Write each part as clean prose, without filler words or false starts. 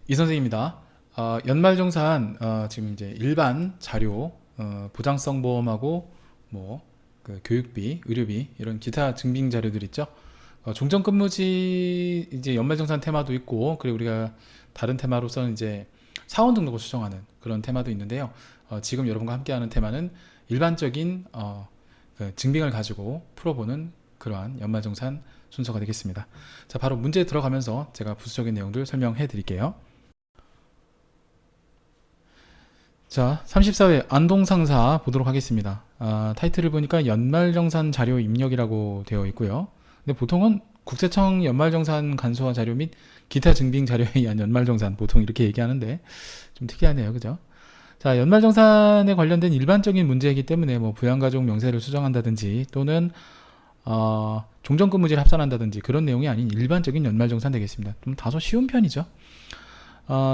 이 선생입니다. 연말정산 지금 이제 일반 자료, 보장성 보험하고 그 교육비, 의료비 이런 기타 증빙 자료들 있죠. 종전근무지 이제 연말정산 테마도 있고, 그리고 우리가 다른 테마로서는 이제 사원 등록을 수정하는 그런 테마도 있는데요. 지금 여러분과 함께하는 테마는 일반적인 그 증빙을 가지고 풀어보는 그러한 연말정산 순서가 되겠습니다. 자, 바로 문제에 들어가면서 제가 부수적인 내용들 설명해 드릴게요. 자, 34회 안동상사 보도록 하겠습니다. 타이틀을 보니까 연말정산 자료 입력이라고 되어 있고요. 근데 보통은 국세청 연말정산 간소화 자료 및 기타 증빙 자료에 의한 연말정산 보통 이렇게 얘기하는데 좀 특이하네요. 그죠? 자, 연말정산에 관련된 일반적인 문제이기 때문에 뭐 부양가족 명세를 수정한다든지 또는 종전근무지를 합산한다든지 그런 내용이 아닌 일반적인 연말정산 되겠습니다. 좀 다소 쉬운 편이죠.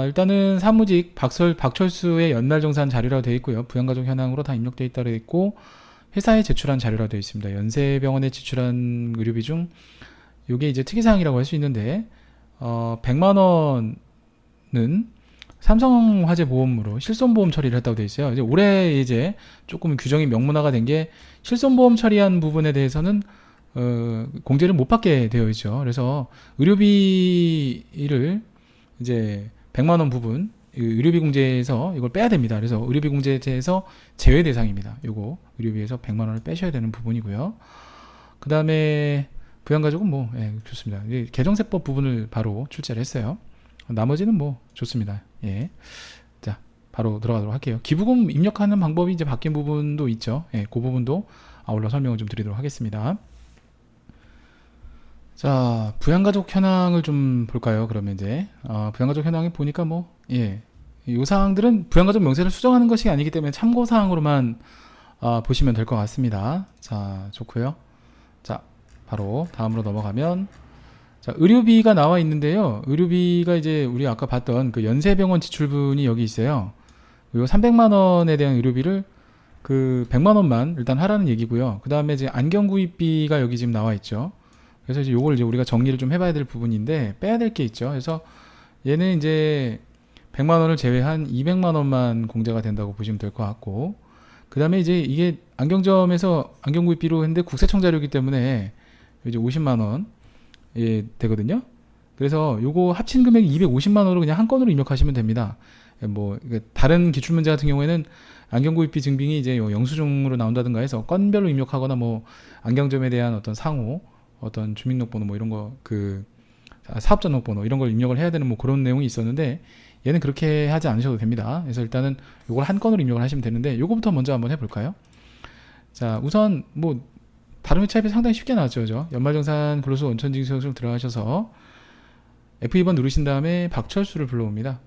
일단은 사무직 박철수의 연말정산 자료라고 되어 있고요. 부양가족 현황으로 다 입력되어 있다고 되어 있고, 회사에 제출한 자료라고 되어 있습니다. 연세병원에 지출한 의료비 중 이게 이제 특이사항이라고 할 수 있는데 100만 원은 삼성화재 보험으로 실손보험 처리를 했다고 되어 있어요. 이제 올해 이제 조금 규정이 명문화가 된 게 실손보험 처리한 부분에 대해서는 공제를 못 받게 되어 있죠. 그래서 의료비를 이제 100만 원 부분 의료비 공제에서 이걸 빼야 됩니다. 그래서 의료비 공제에서 제외 대상입니다. 요거 의료비에서 100만 원을 빼셔야 되는 부분이고요. 그 다음에 부양가족은 좋습니다. 개정세법 부분을 바로 출제를 했어요. 나머지는 좋습니다. 예. 자, 바로 들어가도록 할게요. 기부금 입력하는 방법이 이제 바뀐 부분도 있죠. 예, 그 부분도 아울러 설명을 좀 드리도록 하겠습니다. 자, 부양가족 현황을 좀 볼까요? 그러면 이제 부양가족 현황에 보니까 이 사항들은 부양가족 명세를 수정하는 것이 아니기 때문에 참고 사항으로만 보시면 될 것 같습니다. 자, 좋고요. 자, 바로 다음으로 넘어가면 자, 의료비가 나와 있는데요. 의료비가 이제 우리 아까 봤던 그 연세병원 지출분이 여기 있어요. 그리고 300만 원에 대한 의료비를 그 100만 원만 일단 하라는 얘기고요. 그 다음에 이제 안경 구입비가 여기 지금 나와 있죠. 그래서 이제 요걸 이제 우리가 정리를 좀 해봐야 될 부분인데 빼야 될 게 있죠. 그래서 얘는 이제 100만 원을 제외한 200만 원만 공제가 된다고 보시면 될 것 같고, 그 다음에 이제 이게 안경점에서 안경 구입비로 했는데 국세청 자료이기 때문에 이제 50만 원 되거든요. 그래서 요거 합친 금액이 250만 원으로 그냥 한 건으로 입력하시면 됩니다. 다른 기출문제 같은 경우에는 안경 구입비 증빙이 이제 영수증으로 나온다든가 해서 건별로 입력하거나 안경점에 대한 어떤 상호, 어떤 주민등록번호 이런 거 사업자 등록번호 이런 걸 입력을 해야 되는 그런 내용이 있었는데 얘는 그렇게 하지 않으셔도 됩니다. 그래서 일단은 요걸 한 건으로 입력을 하시면 되는데 요거부터 먼저 한번 해볼까요? 자, 우선 다른 회차에 비해 상당히 쉽게 나왔죠, 그죠? 연말정산 근로소 원천징수를 들어가셔서 F2번 누르신 다음에 박철수를 불러옵니다.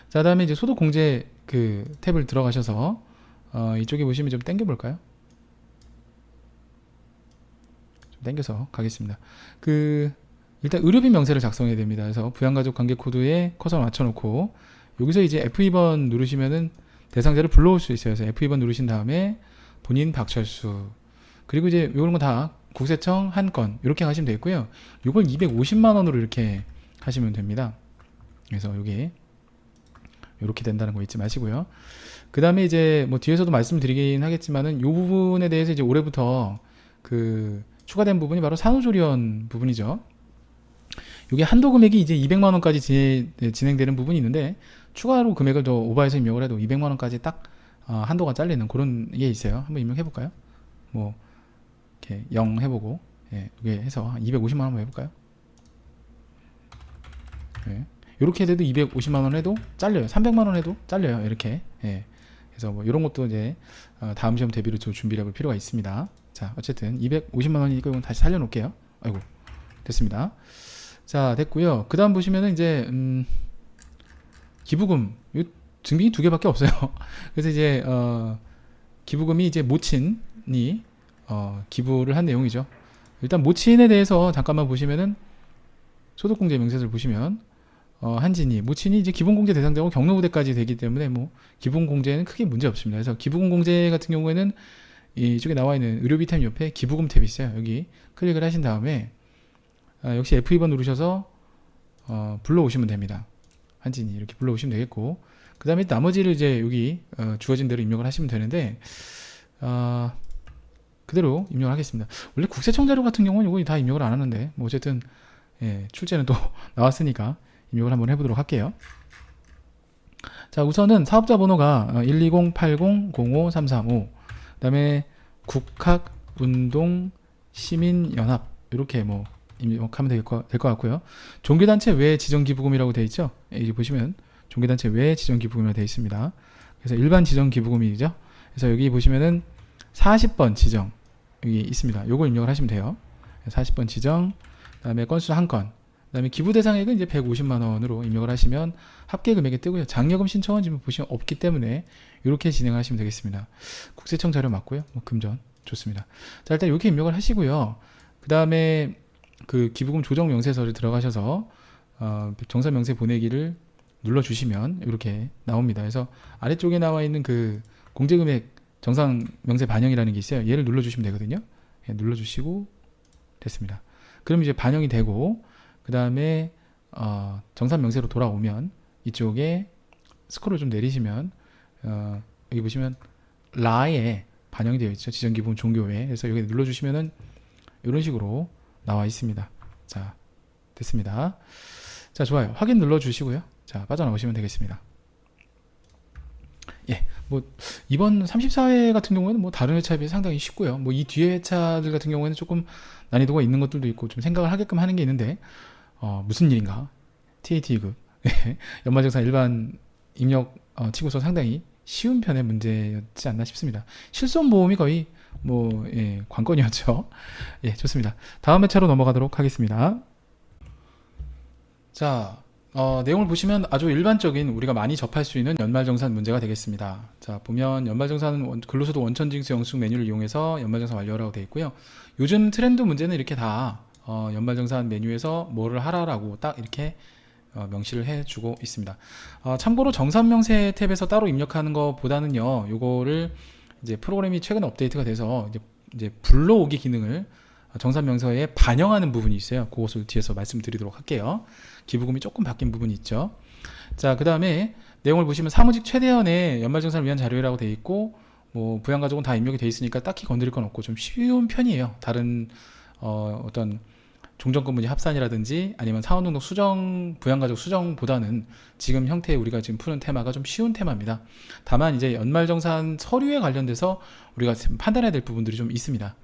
자, 다음에 이제 소득공제 그 탭을 들어가셔서 이쪽에 보시면 좀 당겨볼까요? 좀 당겨서 가겠습니다. 일단 의료비 명세를 작성해야 됩니다. 그래서 부양가족 관계 코드에 커서 맞춰놓고 여기서 이제 F2번 누르시면은 대상자를 불러올 수 있어요. 그래서 F2번 누르신 다음에 본인 박철수, 그리고 이제 이런 거 다 국세청 한 건 이렇게 하시면 되고요. 이걸 250만 원으로 이렇게 하시면 됩니다. 그래서 여기 이렇게 된다는 거 잊지 마시고요. 그 다음에 이제 뒤에서도 말씀드리긴 하겠지만은 이 부분에 대해서 이제 올해부터 추가된 부분이 바로 산후조리원 부분이죠. 이게 한도 금액이 이제 200만 원까지 진행되는 부분이 있는데 추가로 금액을 더 오버해서 입력을 해도 200만 원까지 딱 한도가 잘리는 그런 게 있어요. 한번 입력해 볼까요? 이렇게 0 해보고 이게 해서 250만 원 한번 해볼까요? 이렇게 돼도 250만 원 해도 잘려요. 300만 원 해도 잘려요. 이렇게. 그래서 이런 것도 이제 다음 시험 대비로 준비를 해볼 필요가 있습니다. 자, 어쨌든 250만 원이니까 이건 다시 살려놓을게요. 아이고, 됐습니다. 자, 됐고요. 그 다음 보시면은 이제 기부금 증빙이 두 개밖에 없어요. 그래서 이제 기부금이 이제 모친이 기부를 한 내용이죠. 일단 모친에 대해서 잠깐만 보시면은 소득공제 명세서를 보시면 한진이 모친이 이제 기본공제 대상자고 경로부대까지 되기 때문에 기본공제는 크게 문제 없습니다. 그래서 기부금공제 같은 경우에는 이쪽에 나와 있는 의료비 탭 옆에 기부금 탭이 있어요. 여기 클릭을 하신 다음에 역시 F2번 누르셔서 불러오시면 됩니다. 한진이 이렇게 불러오시면 되겠고, 그 다음에 나머지를 이제 여기 주어진 대로 입력을 하시면 되는데, 그대로 입력을 하겠습니다. 원래 국세청 자료 같은 경우는 이거 다 입력을 안 하는데, 뭐 어쨌든 예, 출제는 또 나왔으니까 입력을 한번 해보도록 할게요. 자, 우선은 사업자 번호가 12080053335, 그 다음에 국학운동시민연합 이렇게 뭐 입력하면 될 것 같고요. 종교단체 외 지정기부금이라고 되어 있죠. 여기 보시면 종교단체 외 지정기부금이라고 되어 있습니다. 그래서 일반 지정기부금이죠. 그래서 여기 보시면은 40번 지정 여기 있습니다. 요걸 입력을 하시면 돼요. 40번 지정, 그 다음에 건수 1건, 그 다음에 기부 대상액은 이제 150만원으로 입력을 하시면 합계 금액이 뜨고요. 장려금 신청은 지금 보시면 없기 때문에 이렇게 진행하시면 되겠습니다. 국세청 자료 맞고요. 뭐 금전 좋습니다. 자, 일단 이렇게 입력을 하시고요. 그 다음에 그 기부금 조정 명세서를 들어가셔서 정산 명세 보내기를 눌러주시면 이렇게 나옵니다. 그래서 아래쪽에 나와 있는 그 공제금액 정산 명세 반영이라는 게 있어요. 얘를 눌러주시면 되거든요. 예, 눌러주시고 됐습니다. 그럼 이제 반영이 되고, 그 다음에 정산 명세로 돌아오면 이쪽에 스크롤 좀 내리시면 여기 보시면 라에 반영이 되어 있죠. 지정기부금 종교회. 그래서 여기 눌러주시면은 이런 식으로 나와 있습니다. 자, 됐습니다. 자, 좋아요. 확인 눌러주시고요. 자, 빠져나오시면 되겠습니다. 예, 뭐 이번 34회 같은 경우에는 뭐 다른 회차에 비해 상당히 쉽고요. 뭐 이 뒤에 회차들 같은 경우에는 조금 난이도가 있는 것들도 있고 좀 생각을 하게끔 하는 게 있는데 무슨 일인가? TAT급 연말정산 일반 입력 치고서 상당히 쉬운 편의 문제였지 않나 싶습니다. 실손보험이 거의 뭐 예, 관건이었죠. 예, 좋습니다. 다음 회차로 넘어가도록 하겠습니다. 자, 내용을 보시면 아주 일반적인 우리가 많이 접할 수 있는 연말정산 문제가 되겠습니다. 자, 보면 연말정산 근로소득 원천징수 영수증 메뉴를 이용해서 연말정산 완료하라고 되어 있고요. 요즘 트렌드 문제는 이렇게 다 연말정산 메뉴에서 뭐를 하라라고 딱 이렇게 명시를 해주고 있습니다. 참고로 정산명세 탭에서 따로 입력하는 것보다는요, 요거를 이제 프로그램이 최근 업데이트가 돼서 이제 불러오기 기능을 정산명세에 반영하는 부분이 있어요. 그것을 뒤에서 말씀드리도록 할게요. 기부금이 조금 바뀐 부분이 있죠. 자, 그 다음에 내용을 보시면 사무직 최대한의 연말정산을 위한 자료라고 되어 있고, 뭐 부양가족은 다 입력이 되어 있으니까 딱히 건드릴 건 없고 좀 쉬운 편이에요. 다른 어떤 종전근무지 합산이라든지 아니면 사원등록 수정, 부양가족 수정보다는 지금 형태의 우리가 지금 푸는 테마가 좀 쉬운 테마입니다. 다만 이제 연말정산 서류에 관련돼서 우리가 지금 판단해야 될 부분들이 좀 있습니다.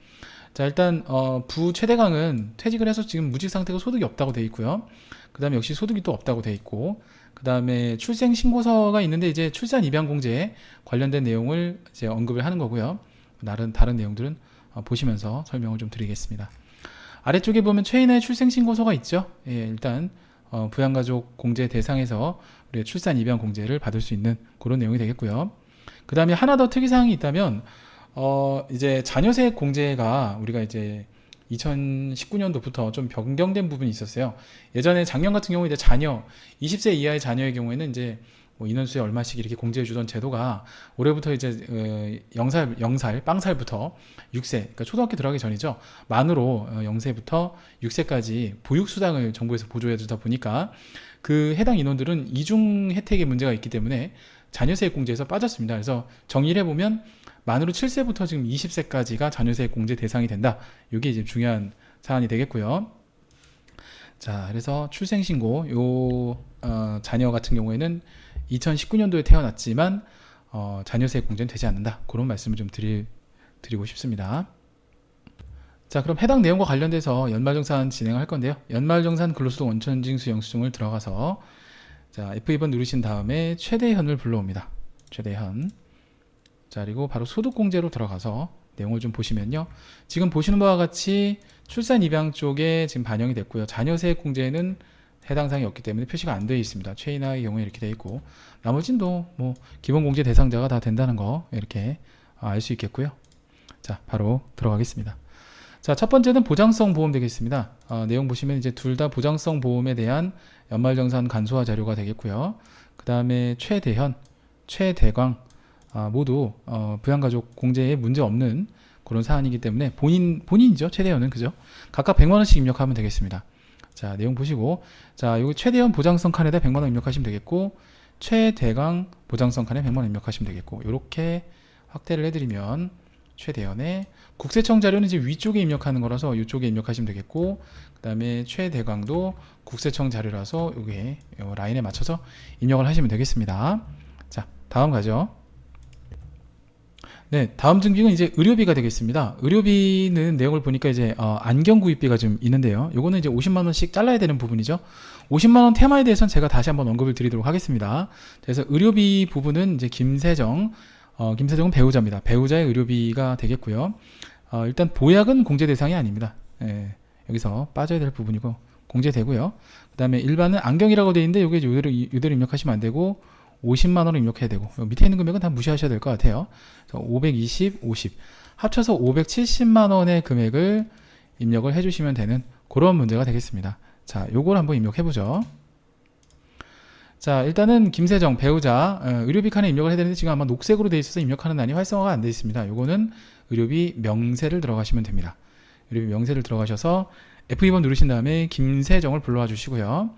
자, 일단 부 최대강은 퇴직을 해서 지금 무직 상태고 소득이 없다고 되어 있고요. 그 다음에 역시 소득이 또 없다고 되어 있고, 그 다음에 출생 신고서가 있는데 이제 출산 입양 공제에 관련된 내용을 이제 언급을 하는 거고요. 다른 내용들은 보시면서 설명을 좀 드리겠습니다. 아래쪽에 보면 최인하의 출생 신고서가 있죠. 예, 일단 부양가족 공제 대상에서 우리가 출산 입양 공제를 받을 수 있는 그런 내용이 되겠고요. 그 다음에 하나 더 특이사항이 있다면 이제 자녀세액 공제가 우리가 이제 2019년도부터 좀 변경된 부분이 있었어요. 예전에 작년 같은 경우에 이제 자녀 20세 이하의 자녀의 경우에는 이제 뭐 인원수에 얼마씩 이렇게 공제해 주던 제도가 올해부터 이제 0살 빵살부터 6세, 그러니까 초등학교 들어가기 전이죠. 만으로 0세부터 6세까지 보육수당을 정부에서 보조해 주다 보니까 그 해당 인원들은 이중 혜택의 문제가 있기 때문에 자녀세액 공제에서 빠졌습니다. 그래서 정리를 해보면 만으로 7세부터 지금 20세까지가 자녀세액 공제 대상이 된다. 이게 이제 중요한 사안이 되겠고요. 자, 그래서 출생신고 자녀 같은 경우에는 2019년도에 태어났지만 자녀세액 공제는 되지 않는다. 그런 말씀을 좀 드리고 싶습니다. 자, 그럼 해당 내용과 관련돼서 연말정산 진행할 건데요. 연말정산 근로소득 원천징수 영수증을 들어가서 자, F2번 누르신 다음에 최대현을 불러옵니다. 최대현. 자, 그리고 바로 소득공제로 들어가서 내용을 좀 보시면요. 지금 보시는 바와 같이 출산 입양 쪽에 지금 반영이 됐고요. 자녀세액 공제는 해당 사항이 없기 때문에 표시가 안 되어 있습니다. 최인하의 경우에 이렇게 되어 있고, 나머지는 뭐 기본공제 대상자가 다 된다는 거 이렇게 알 수 있겠고요. 자, 바로 들어가겠습니다. 자, 첫 번째는 보장성 보험 되겠습니다. 내용 보시면 이제 둘 다 보장성 보험에 대한 연말정산 간소화 자료가 되겠고요. 그 다음에 최대현, 최대광 모두 부양가족 공제에 문제 없는 그런 사안이기 때문에 본인이죠. 최대현은 그죠? 각각 100만 원씩 입력하면 되겠습니다. 자, 내용 보시고, 자, 여기 최대원 보장성 칸에다 100만원 입력하시면 되겠고, 최대강 보장성 칸에 100만원 입력하시면 되겠고, 이렇게 확대를 해드리면 최대원의 국세청 자료는 이제 위쪽에 입력하는 거라서 이쪽에 입력하시면 되겠고, 그 다음에 최대강도 국세청 자료라서 요게 요 라인에 맞춰서 입력을 하시면 되겠습니다. 자, 다음 가죠. 네, 다음 증빙은 이제 의료비가 되겠습니다. 의료비는 내용을 보니까 이제 안경 구입비가 좀 있는데요. 요거는 이제 50만 원씩 잘라야 되는 부분이죠. 50만 원 테마에 대해서는 제가 다시 한번 언급을 드리도록 하겠습니다. 그래서 의료비 부분은 이제 김세정은 배우자입니다. 배우자의 의료비가 되겠고요. 일단 보약은 공제 대상이 아닙니다. 예, 여기서 빠져야 될 부분이고 공제되고요. 그 다음에 일반은 안경이라고 되어 있는데 요게 이대로 입력하시면 안 되고 50만 원을 입력해야 되고 밑에 있는 금액은 다 무시하셔야 될 것 같아요. 520, 50 합쳐서 570만 원의 금액을 입력을 해주시면 되는 그런 문제가 되겠습니다. 자, 요걸 한번 입력해 보죠. 자, 일단은 김세정 배우자 의료비 칸에 입력을 해야 되는데 지금 아마 녹색으로 되어 있어서 입력하는 난이 활성화가 안 되어 있습니다. 요거는 의료비 명세를 들어가시면 됩니다. 의료비 명세를 들어가셔서 F2번 누르신 다음에 김세정을 불러와 주시고요.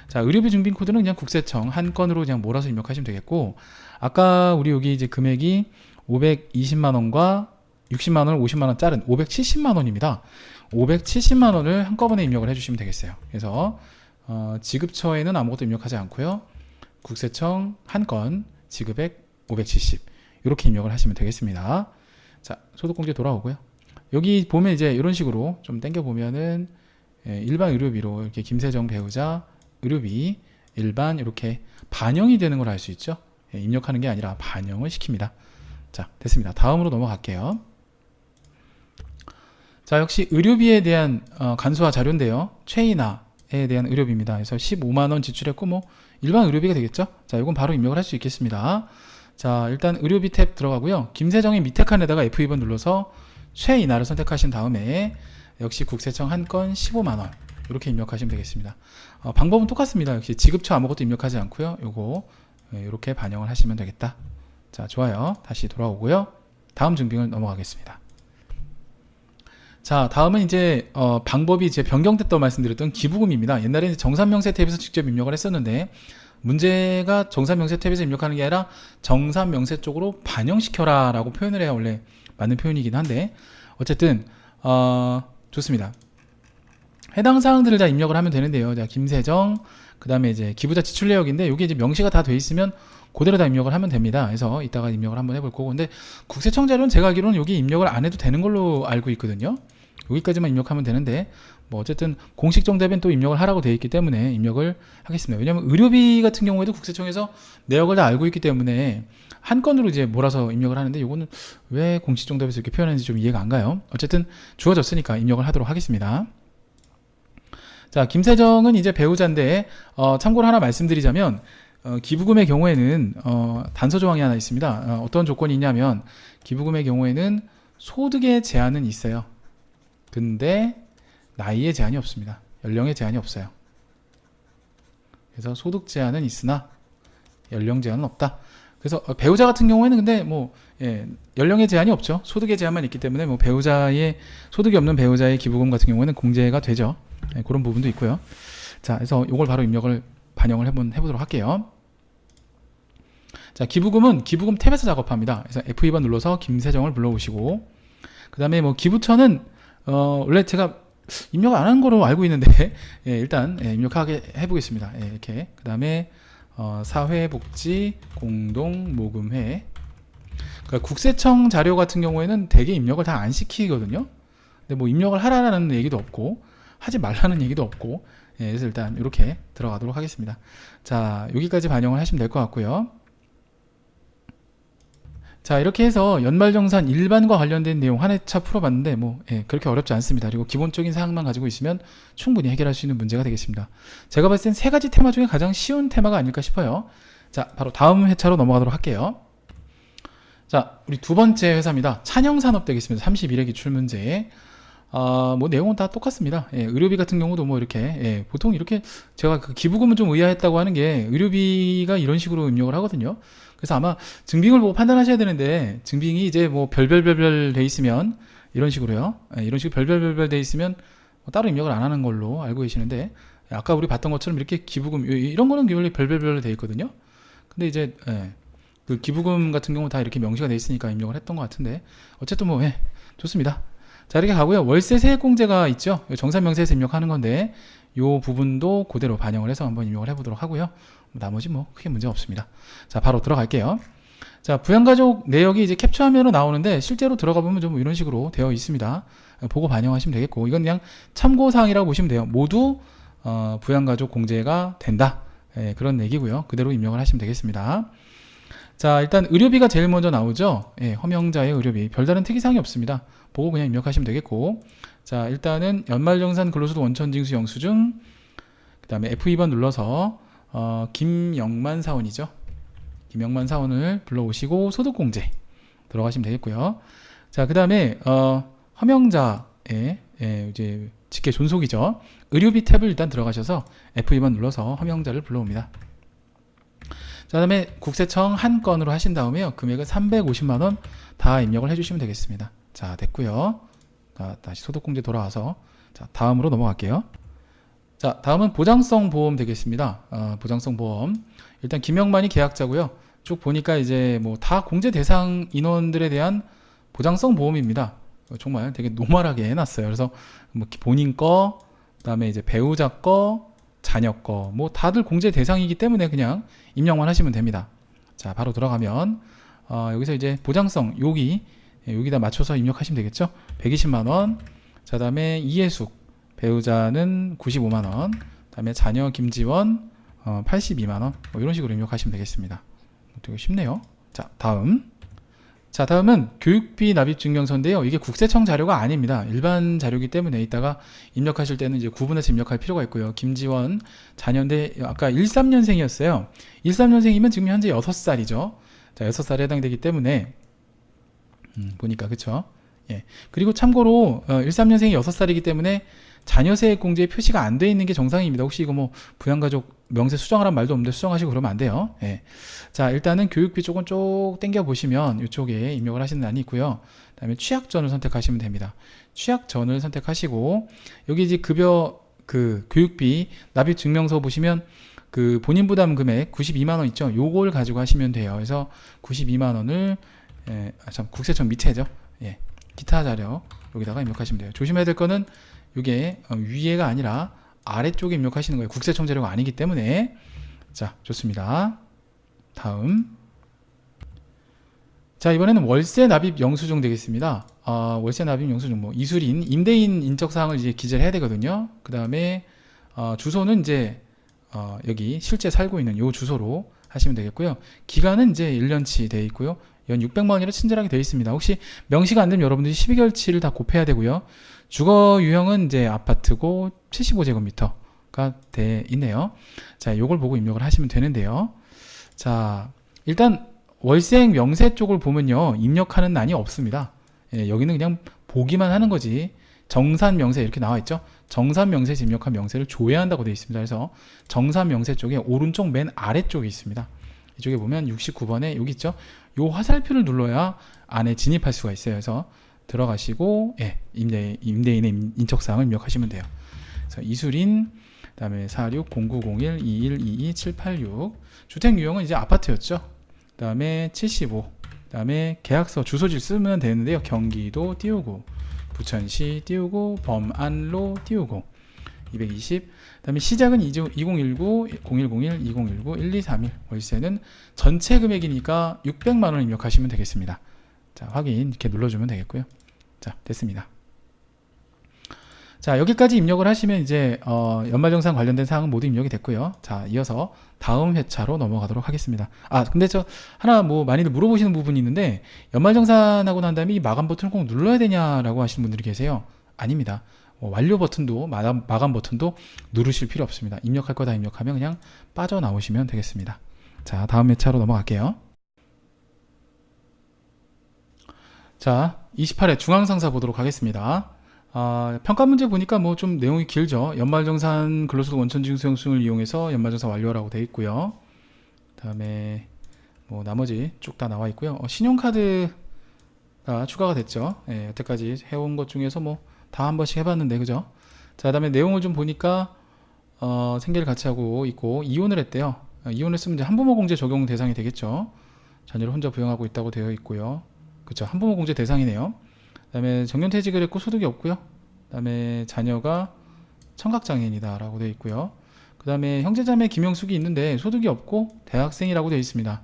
자, 의료비 증빙 코드는 그냥 국세청 한 건으로 그냥 몰아서 입력하시면 되겠고, 아까 우리 여기 이제 금액이 520만 원과 60만 원을 50만 원 자른 570만 원입니다. 570만 원을 한꺼번에 입력을 해주시면 되겠어요. 그래서 지급처에는 아무것도 입력하지 않고요. 국세청 한 건 지급액 570 이렇게 입력을 하시면 되겠습니다. 자, 소득공제 돌아오고요. 여기 보면 이제 이런 식으로 좀 당겨 보면은 일반 의료비로 이렇게 김세정 배우자 의료비 일반 이렇게 반영이 되는 걸 알 수 있죠. 입력하는 게 아니라 반영을 시킵니다. 자, 됐습니다. 다음으로 넘어갈게요. 자, 역시 의료비에 대한 간소화 자료인데요. 최인하에 대한 의료비입니다. 그래서 15만 원 지출했고 뭐 일반 의료비가 되겠죠. 자, 이건 바로 입력을 할 수 있겠습니다. 자, 일단 의료비 탭 들어가고요. 김세정의 밑에 칸에다가 F2번 눌러서 최인하를 선택하신 다음에 역시 국세청 한 건 15만 원 이렇게 입력하시면 되겠습니다. 방법은 똑같습니다. 역시 지급처 아무것도 입력하지 않고요. 요거 이렇게 반영을 하시면 되겠다. 자, 좋아요. 다시 돌아오고요. 다음 증빙을 넘어가겠습니다. 자, 다음은 이제 방법이 이제 변경됐다고 말씀드렸던 기부금입니다. 옛날에 정산명세 탭에서 직접 입력을 했었는데 문제가 정산명세 탭에서 입력하는 게 아니라 정산명세 쪽으로 반영시켜라 라고 표현을 해야 원래 맞는 표현이긴 한데 어쨌든 좋습니다. 해당 사항들을 다 입력을 하면 되는데요. 자, 김세정, 그 다음에 이제 기부자 지출 내역인데 이게 이제 명시가 다 돼 있으면 그대로 다 입력을 하면 됩니다. 그래서 이따가 입력을 한번 해볼 거고, 근데 국세청 자료는 제가 알기로는 여기 입력을 안 해도 되는 걸로 알고 있거든요. 여기까지만 입력하면 되는데 뭐 어쨌든 공식 정답엔 또 입력을 하라고 되어 있기 때문에 입력을 하겠습니다. 왜냐하면 의료비 같은 경우에도 국세청에서 내역을 다 알고 있기 때문에 한 건으로 이제 몰아서 입력을 하는데 이거는 왜 공식 정답에서 이렇게 표현하는지 좀 이해가 안 가요. 어쨌든 주어졌으니까 입력을 하도록 하겠습니다. 자, 김세정은 이제 배우자인데 참고로 하나 말씀드리자면 기부금의 경우에는 단서 조항이 하나 있습니다. 어떤 조건이 있냐면 기부금의 경우에는 소득의 제한은 있어요. 근데 나이의 제한이 없습니다. 연령의 제한이 없어요. 그래서 소득 제한은 있으나 연령 제한은 없다. 그래서 배우자 같은 경우에는 근데 뭐 연령의 제한이 없죠. 소득의 제한만 있기 때문에 뭐 배우자의 소득이 없는 배우자의 기부금 같은 경우에는 공제가 되죠. 그런 부분도 있고요. 자, 그래서 이걸 바로 입력을 반영을 해보도록 할게요. 자, 기부금은 기부금 탭에서 작업합니다. 그래서 F2번 눌러서 김세정을 불러오시고, 그 다음에 뭐 기부처는 원래 제가 입력 안 한 거로 알고 있는데 일단 입력하게 해보겠습니다. 이렇게 그 다음에 사회복지 공동모금회, 그러니까 국세청 자료 같은 경우에는 대개 입력을 다 안 시키거든요. 근데 뭐 입력을 하라는 얘기도 없고 하지 말라는 얘기도 없고, 그래서 일단 이렇게 들어가도록 하겠습니다. 자, 여기까지 반영을 하시면 될 것 같고요. 자, 이렇게 해서 연말정산 일반과 관련된 내용 한 회차 풀어봤는데 뭐 그렇게 어렵지 않습니다. 그리고 기본적인 사항만 가지고 있으면 충분히 해결할 수 있는 문제가 되겠습니다. 제가 봤을 땐 세 가지 테마 중에 가장 쉬운 테마가 아닐까 싶어요. 자, 바로 다음 회차로 넘어가도록 할게요. 자, 우리 두 번째 회사입니다. 찬영산업 되겠습니다. 31회 기출문제. 뭐 내용은 다 똑같습니다. 의료비 같은 경우도 뭐 이렇게 보통 이렇게 제가 그 기부금은 좀 의아했다고 하는 게 의료비가 이런 식으로 입력을 하거든요. 그래서 아마 증빙을 보고 판단하셔야 되는데 증빙이 이제 뭐 별별별별 돼 있으면 이런 식으로요. 이런 식으로 별별별별 돼 있으면 따로 입력을 안 하는 걸로 알고 계시는데, 아까 우리 봤던 것처럼 이렇게 기부금 이런 거는 별별로 돼 있거든요. 근데 이제 그 기부금 같은 경우 다 이렇게 명시가 돼 있으니까 입력을 했던 것 같은데, 어쨌든 뭐 좋습니다. 자, 이렇게 가고요. 월세 세액공제가 있죠. 정산명세에서 입력하는 건데 요 부분도 그대로 반영을 해서 한번 입력을 해보도록 하고요. 나머지 뭐 크게 문제 없습니다. 자, 바로 들어갈게요. 자, 부양가족 내역이 이제 캡처화면으로 나오는데 실제로 들어가 보면 좀 이런 식으로 되어 있습니다. 보고 반영하시면 되겠고, 이건 그냥 참고사항이라고 보시면 돼요. 모두 부양가족 공제가 된다. 그런 얘기고요. 그대로 입력을 하시면 되겠습니다. 자, 일단 의료비가 제일 먼저 나오죠. 허명자의 의료비. 별다른 특이사항이 없습니다. 보고 그냥 입력하시면 되겠고, 자, 일단은 연말정산 근로소득 원천징수 영수증, 그 다음에 F2번 눌러서 김영만 사원이죠. 김영만 사원을 불러오시고 소득공제 들어가시면 되겠고요. 자, 그 다음에 허명자의 이제 직계 존속이죠. 의료비 탭을 일단 들어가셔서 F2번 눌러서 허명자를 불러옵니다. 자, 다음에 국세청 한 건으로 하신 다음에요. 금액은 350만원 다 입력을 해주시면 되겠습니다. 자, 됐고요. 자, 다시 소득공제 돌아와서 자, 다음으로 넘어갈게요. 자, 다음은 보장성 보험 되겠습니다. 보장성 보험. 일단 김영만이 계약자고요. 쭉 보니까 이제 뭐 다 공제 대상 인원들에 대한 보장성 보험입니다. 정말 되게 노멀하게 해놨어요. 그래서 뭐 본인 거, 그다음에 이제 배우자 거, 자녀 거, 뭐 다들 공제 대상이기 때문에 그냥 입력만 하시면 됩니다. 자, 바로 들어가면 여기서 이제 보장성 여기다 맞춰서 입력하시면 되겠죠. 120만원. 자, 다음에 이해숙 배우자는 95만원. 다음에 자녀 김지원 82만원. 뭐 이런 식으로 입력하시면 되겠습니다. 되게 쉽네요. 자, 다음은 교육비 납입 증명서인데요. 이게 국세청 자료가 아닙니다. 일반 자료이기 때문에 이따가 입력하실 때는 이제 구분해서 입력할 필요가 있고요. 김지원 자녀인데 아까 13년생이었어요. 13년생이면 지금 현재 6살이죠. 자, 6살에 해당되기 때문에 보니까 그쵸? 예. 그리고 참고로 13년생이 6살이기 때문에 자녀세액 공제에 표시가 안 돼 있는 게 정상입니다. 혹시 이거 뭐 부양가족 명세 수정하라는 말도 없는데 수정하시고 그러면 안 돼요. 예. 자, 일단은 교육비 쪽은 쭉 당겨 보시면 이쪽에 입력을 하시는欄이 있고요. 그다음에 취약전을 선택하시면 됩니다. 취약전을 선택하시고 여기 이제 급여 그 교육비 납입 증명서 보시면 그 본인 부담 금액 92만 원 있죠. 요걸 가지고 하시면 돼요. 그래서 92만 원을 국세청 밑에죠. 예. 기타 자료 여기다가 입력하시면 돼요. 조심해야 될 거는 이게 위에가 아니라 아래쪽에 입력하시는 거예요. 국세청 자료가 아니기 때문에. 자, 좋습니다. 다음. 자, 이번에는 월세 납입 영수증 되겠습니다. 월세 납입 영수증 뭐 이술인, 임대인 인적 사항을 이제 기재를 해야 되거든요. 그 다음에 주소는 이제 여기 실제 살고 있는 요 주소로 하시면 되겠고요. 기간은 이제 1년치 되어 있고요. 연 600만 원이라 친절하게 되어 있습니다. 혹시 명시가 안 되면 여러분들이 12개월치를 다 곱해야 되고요. 주거 유형은 이제 아파트고 75제곱미터가 돼 있네요. 자, 요걸 보고 입력을 하시면 되는데요. 자, 일단 월세액 명세 쪽을 보면요. 입력하는 난이 없습니다. 예, 여기는 그냥 보기만 하는 거지. 정산 명세 이렇게 나와 있죠. 정산 명세에서 입력한 명세를 조회한다고 되어 있습니다. 그래서 정산 명세 쪽에 오른쪽 맨 아래쪽에 있습니다. 이쪽에 보면 69번에 여기 있죠. 요 화살표를 눌러야 안에 진입할 수가 있어요. 그래서 들어가시고 임대인의 인적사항을 입력하시면 돼요. 그래서 이술인, 그다음에 4609012122 주택 유형은 이제 아파트였죠. 그다음에 75, 그다음에 계약서 주소지 쓰면 되는데요. 경기도 띄우고, 부천시 띄우고, 범안로 띄우고, 220. 그다음에 시작은 2019, 0101, 2019, 1231. 월세는 전체 금액이니까 600만 원 입력하시면 되겠습니다. 자, 확인 이렇게 눌러주면 되겠고요. 자, 됐습니다. 자, 여기까지 입력을 하시면 이제 연말정산 관련된 사항은 모두 입력이 됐고요. 자, 이어서 다음 회차로 넘어가도록 하겠습니다. 근데 저 하나 뭐 많이들 물어보시는 부분이 있는데 연말정산하고 난 다음에 이 마감 버튼을 꼭 눌러야 되냐라고 하시는 분들이 계세요. 아닙니다. 완료 버튼도 마감 버튼도 누르실 필요 없습니다. 입력할 거 다 입력하면 그냥 빠져나오시면 되겠습니다. 자, 다음 회차로 넘어갈게요. 자, 28회 중앙상사 보도록 하겠습니다. 평가 문제 보니까 뭐 좀 내용이 길죠. 연말정산 근로소득 원천징수 영수증을 이용해서 연말정산 완료하라고 되어 있고요. 그 다음에 뭐 나머지 쭉 다 나와 있고요. 신용카드가 추가가 됐죠. 예, 여태까지 해온 것 중에서 뭐 다 한 번씩 해봤는데 그죠? 자, 그다음에 내용을 좀 보니까 생계를 같이 하고 있고 이혼을 했대요. 이혼을 했으면 이제 한부모 공제 적용 대상이 되겠죠. 자녀를 혼자 부양하고 있다고 되어 있고요. 그렇죠. 한부모 공제 대상이네요. 그다음에 정년퇴직을 했고 소득이 없고요. 그다음에 자녀가 청각장애인이다라고 되어 있고요. 그다음에 형제자매 김영숙이 있는데 소득이 없고 대학생이라고 되어 있습니다.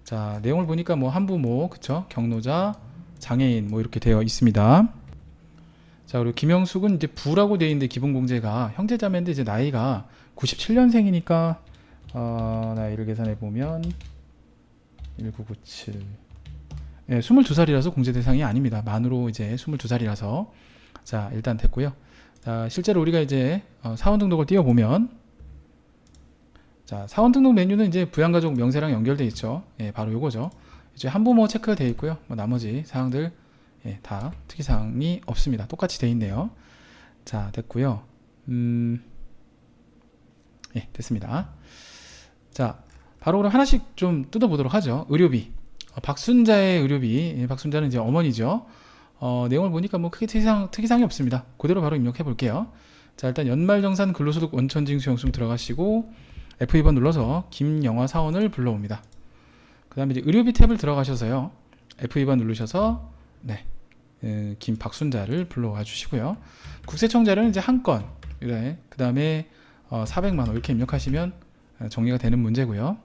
자, 내용을 보니까 뭐 한부모, 그쵸? 경로자, 장애인 뭐 이렇게 되어 있습니다. 자, 그리고 김영숙은 이제 부라고 되어 있는데 기본공제가 형제자매인데 이제 나이가 97년생이니까 나이를 계산해 보면 1997. 예, 22살이라서 공제 대상이 아닙니다. 만으로 이제 22살이라서. 자, 일단 됐고요. 자, 실제로 우리가 이제 사원 등록을 띄워보면, 자, 사원 등록 메뉴는 이제 부양가족 명세랑 연결되어 있죠. 예, 바로 요거죠. 이제 한부모 체크가 되어 있고요. 뭐 나머지 사항들 예, 다 특이사항이 없습니다. 똑같이 되어 있네요. 자, 됐고요. 예, 됐습니다. 자, 바로 그럼 하나씩 좀 뜯어보도록 하죠. 의료비. 박순자의 의료비. 예, 박순자는 이제 어머니죠. 내용을 보니까 뭐 크게 특이사항이 없습니다. 그대로 바로 입력해 볼게요. 자, 일단 연말정산 근로소득 원천징수 영수증 들어가시고 F2번 눌러서 김영화 사원을 불러옵니다. 그 다음에 이제 의료비 탭을 들어가셔서요. F2번 누르셔서 네, 김박순자를 불러와 주시고요. 국세청 자료는 이제 한 건, 그 다음에 400만 원 이렇게 입력하시면 정리가 되는 문제고요.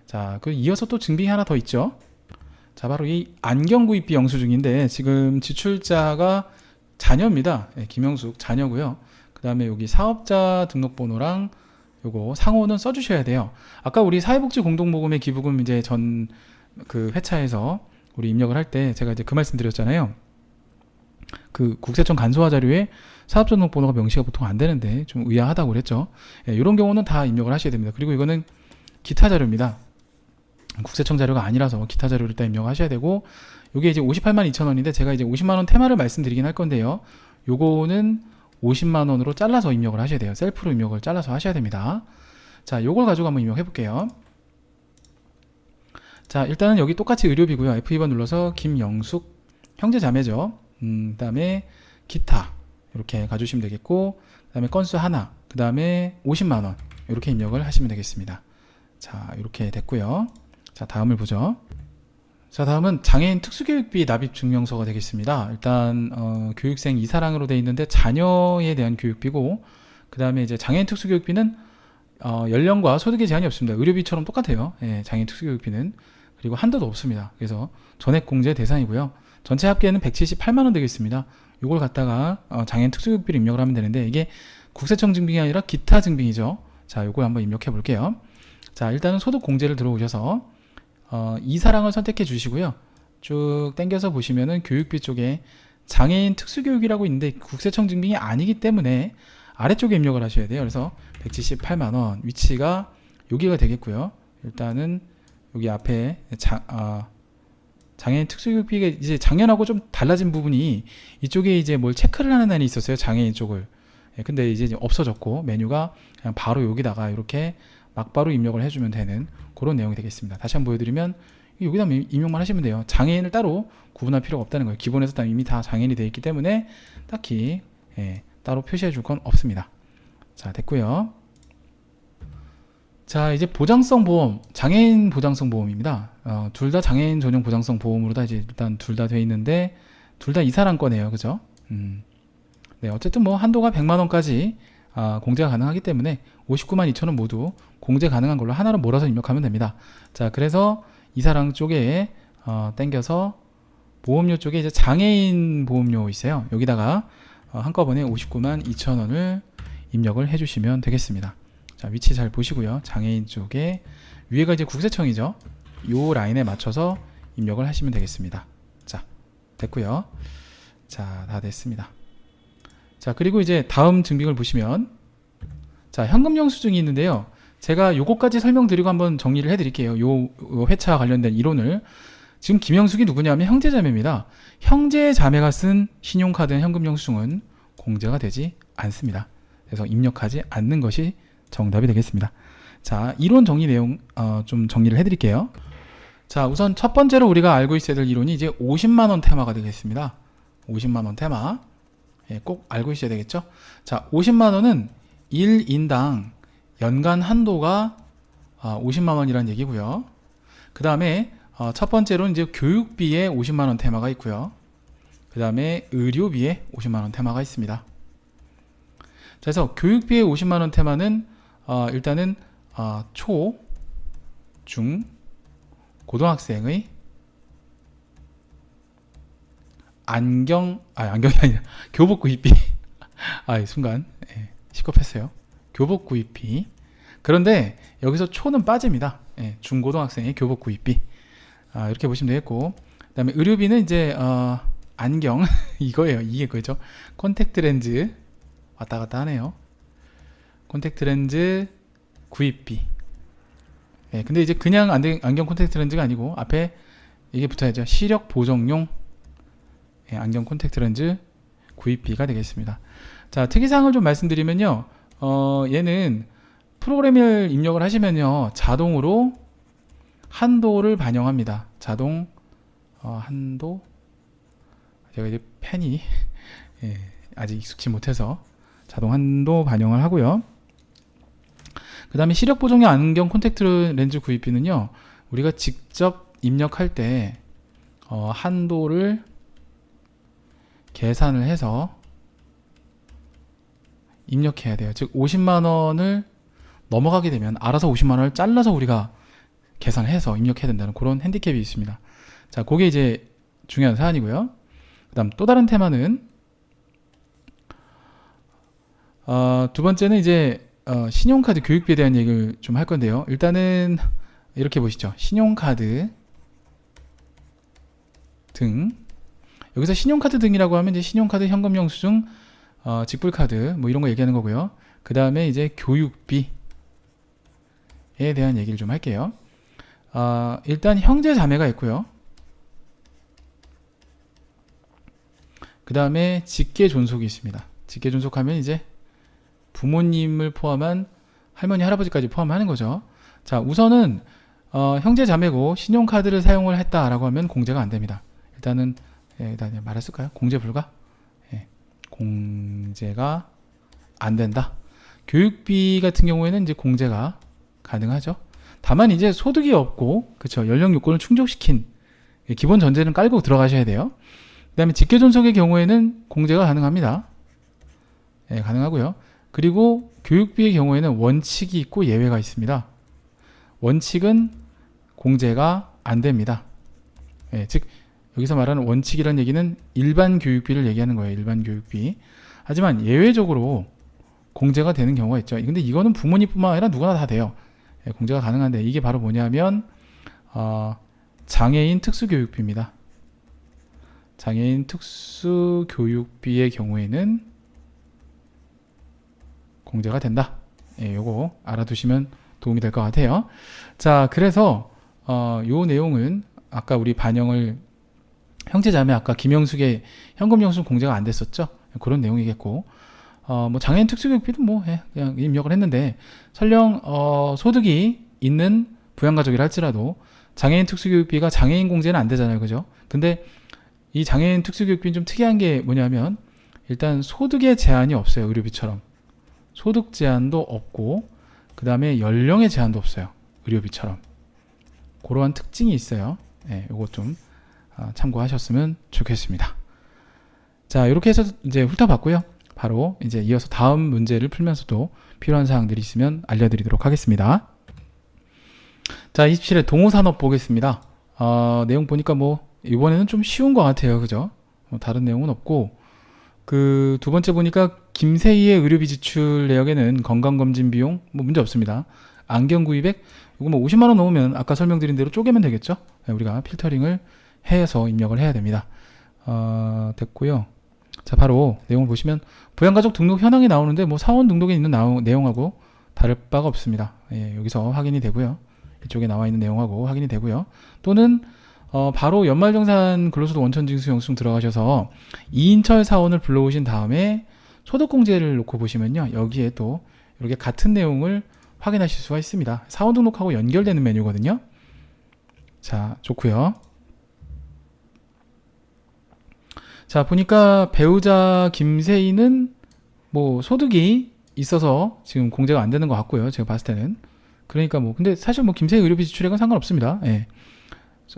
자, 그 이어서 또 증빙이 하나 더 있죠. 자, 바로 이 안경구입비 영수증인데 지금 지출자가 자녀입니다. 네, 김영숙 자녀고요. 그 다음에 여기 사업자 등록번호랑 요거 상호는 써주셔야 돼요. 아까 우리 사회복지 공동모금의 기부금 이제 전 그 회차에서 우리 입력을 할 때 제가 이제 그 말씀 드렸잖아요. 그 국세청 간소화 자료에 사업자 등록번호가 명시가 보통 안 되는데 좀 의아하다고 그랬죠. 예, 이런 경우는 다 입력을 하셔야 됩니다. 그리고 이거는 기타 자료입니다. 국세청 자료가 아니라서 기타 자료를 일단 입력하셔야 되고, 요게 이제 58만 2천 원인데 제가 이제 50만 원 테마를 말씀드리긴 할 건데요. 요거는 50만 원으로 잘라서 입력을 하셔야 돼요. 셀프로 입력을 잘라서 하셔야 됩니다. 자, 요걸 가지고 한번 입력해 볼게요. 자, 일단은 여기 똑같이 의료비고요. F2번 눌러서 김영숙 형제 자매죠. 그 다음에 기타 이렇게 가주시면 되겠고, 그 다음에 건수 하나, 그 다음에 50만 원 이렇게 입력을 하시면 되겠습니다. 자, 이렇게 됐고요. 자, 다음을 보죠. 자, 다음은 장애인 특수교육비 납입 증명서가 되겠습니다. 일단 교육생 이사랑으로 되어 있는데 자녀에 대한 교육비고, 그 다음에 이제 장애인 특수교육비는 연령과 소득에 제한이 없습니다. 의료비처럼 똑같아요. 예, 장애인 특수교육비는. 그리고 한도도 없습니다. 그래서 전액 공제 대상이고요. 전체 합계는 178만 원 되겠습니다. 이걸 갖다가 장애인 특수교육비를 입력을 하면 되는데 이게 국세청 증빙이 아니라 기타 증빙이죠. 자, 이걸 한번 입력해 볼게요. 자, 일단은 소득 공제를 들어오셔서 이사랑을 선택해 주시고요. 쭉 당겨서 보시면은 교육비 쪽에 장애인 특수교육이라고 있는데 국세청 증빙이 아니기 때문에 아래쪽에 입력을 하셔야 돼요. 그래서 178만 원 위치가 여기가 되겠고요. 일단은 여기 앞에 장애인 특수교육비가 이제 작년하고 좀 달라진 부분이 이쪽에 이제 뭘 체크를 하는 난이 있었어요. 장애인 쪽을. 예, 근데 이제 없어졌고 메뉴가 그냥 바로 여기다가 이렇게 막바로 입력을 해주면 되는 그런 내용이 되겠습니다. 다시 한번 보여드리면 여기다 입력만 하시면 돼요. 장애인을 따로 구분할 필요가 없다는 거예요. 기본에서 이미 다 장애인이 되어 있기 때문에 딱히 따로 표시해 줄 건 없습니다. 자, 됐고요. 자, 이제 보장성 보험, 장애인 보장성 보험입니다. 둘 다 장애인 전용 보장성 보험으로 다 이제 일단 둘 다 되어 있는데 둘 다 이사람 거네요. 그죠? 네, 어쨌든 뭐 한도가 100만 원까지 공제가 가능하기 때문에 59만 2천 원 모두 공제 가능한 걸로 하나로 몰아서 입력하면 됩니다. 자, 그래서 이사랑 쪽에 땡겨서 보험료 쪽에 이제 장애인 보험료 있어요. 여기다가 한꺼번에 59만 2천 원을 입력을 해주시면 되겠습니다. 자, 위치 잘 보시고요. 장애인 쪽에 위에가 이제 국세청이죠. 요 라인에 맞춰서 입력을 하시면 되겠습니다. 자, 됐고요. 자, 다 됐습니다. 자, 그리고 이제 다음 증빙을 보시면 자, 현금 영수증이 있는데요. 제가 요거까지 설명드리고 한번 정리를 해드릴게요. 요 회차와 관련된 이론을. 지금 김영숙이 누구냐면 형제자매입니다. 형제자매가 쓴 신용카드 현금 영수증은 공제가 되지 않습니다. 그래서 입력하지 않는 것이 정답이 되겠습니다. 자, 이론 정리 내용 좀 정리를 해드릴게요. 자, 우선 첫 번째로 우리가 알고 있어야 될 이론이 이제 50만 원 테마가 되겠습니다. 50만 원 테마. 예, 꼭 알고 있어야 되겠죠. 자, 50만 원은 1인당 연간 한도가 50만 원이라는 얘기고요. 그 다음에 첫 번째로는 이제 교육비에 50만 원 테마가 있고요. 그 다음에 의료비에 50만 원 테마가 있습니다. 그래서 교육비에 50만 원 테마는 일단은 초, 중, 고등학생의 안경이 아니라 교복 구입비. 순간 시겁했어요. 교복 구입비. 그런데 여기서 초는 빠집니다. 중고등학생의 교복 구입비. 이렇게 보시면 되겠고, 그 다음에 의료비는 이제 안경 이거예요. 이게 그죠? 콘택트 렌즈 왔다 갔다 하네요. 콘택트 렌즈 구입비. 근데 이제 그냥 안경 콘택트 렌즈가 아니고 앞에 이게 붙어야죠. 시력 보정용 안경 콘택트 렌즈 구입비가 되겠습니다. 자, 특이사항을 좀 말씀드리면요. 얘는 프로그램을 입력을 하시면요. 자동으로 한도를 반영합니다. 자동 한도. 제가 이제 펜이 아직 익숙치 못해서 자동 한도 반영을 하고요. 그 다음에 시력 보정용 안경 콘택트 렌즈 구입비는요. 우리가 직접 입력할 때 한도를 계산을 해서 입력해야 돼요. 즉 50만 원을 넘어가게 되면 알아서 50만 원을 잘라서 우리가 계산해서 입력해야 된다는 그런 핸디캡이 있습니다. 자, 그게 이제 중요한 사안이고요. 그 다음 또 다른 테마는 두 번째는 이제 신용카드 교육비에 대한 얘기를 좀 할 건데요. 일단은 이렇게 보시죠. 신용카드 등. 여기서 신용카드 등이라고 하면 이제 신용카드, 현금 영수증, 직불카드 뭐 이런 거 얘기하는 거고요. 그 다음에 이제 교육비에 대한 얘기를 좀 할게요. 일단 형제 자매가 있고요. 그 다음에 직계 존속이 있습니다. 직계 존속하면 이제 부모님을 포함한 할머니, 할아버지까지 포함하는 거죠. 자, 우선은 형제 자매고 신용카드를 사용을 했다라고 하면 공제가 안 됩니다. 일단 말했을까요? 공제 불가? 공제가 안 된다. 교육비 같은 경우에는 이제 공제가 가능하죠. 다만 이제 소득이 없고, 그쵸, 연령 요건을 충족시킨 기본 전제는 깔고 들어가셔야 돼요. 그 다음에 직계 존속의 경우에는 공제가 가능합니다. 가능하고요. 그리고 교육비의 경우에는 원칙이 있고 예외가 있습니다. 원칙은 공제가 안 됩니다. 즉 여기서 말하는 원칙이라는 얘기는 일반 교육비를 얘기하는 거예요. 일반 교육비. 하지만 예외적으로 공제가 되는 경우가 있죠. 근데 이거는 부모님뿐만 아니라 누구나 다 돼요. 공제가 가능한데 이게 바로 뭐냐면 장애인 특수교육비입니다. 장애인 특수교육비의 경우에는 공제가 된다. 요거 알아두시면 도움이 될 것 같아요. 자, 그래서 요 내용은 아까 우리 반영을 형제자매 아까 김영숙의 현금 영수증 공제가 안 됐었죠. 그런 내용이겠고 뭐 장애인 특수교육비도 뭐 그냥 입력을 했는데 설령 소득이 있는 부양가족이라 할지라도 장애인 특수교육비가 장애인 공제는 안 되잖아요, 그죠? 근데 이 장애인 특수교육비는 좀 특이한 게 뭐냐면 일단 소득의 제한이 없어요. 의료비처럼 소득 제한도 없고 그 다음에 연령의 제한도 없어요. 의료비처럼 그러한 특징이 있어요. 요거 좀 참고하셨으면 좋겠습니다. 자, 이렇게 해서 이제 훑어봤고요. 바로 이제 이어서 다음 문제를 풀면서도 필요한 사항들이 있으면 알려드리도록 하겠습니다. 자, 27회 동호산업 보겠습니다. 내용 보니까 뭐 이번에는 좀 쉬운 것 같아요, 그죠? 다른 내용은 없고 그 두 번째 보니까 김세희의 의료비 지출 내역에는 건강검진 비용 뭐 문제 없습니다. 안경 구입액 이거 뭐 50만 원 넘으면 아까 설명드린 대로 쪼개면 되겠죠? 우리가 필터링을 해서 입력을 해야 됩니다. 됐고요. 자, 바로 내용을 보시면 부양가족 등록 현황이 나오는데 뭐 사원 등록에 있는 내용하고 다를 바가 없습니다. 여기서 확인이 되고요. 이쪽에 나와 있는 내용하고 확인이 되고요. 또는 바로 연말정산 근로소득 원천징수 영수증 들어가셔서 이인철 사원을 불러오신 다음에 소득공제를 놓고 보시면요. 여기에 또 이렇게 같은 내용을 확인하실 수가 있습니다. 사원 등록하고 연결되는 메뉴거든요. 자, 좋고요. 자, 보니까 배우자 김세희는 뭐 소득이 있어서 지금 공제가 안 되는 것 같고요. 제가 봤을 때는. 그러니까 뭐 근데 사실 뭐 김세희 의료비 지출액은 상관없습니다. 예.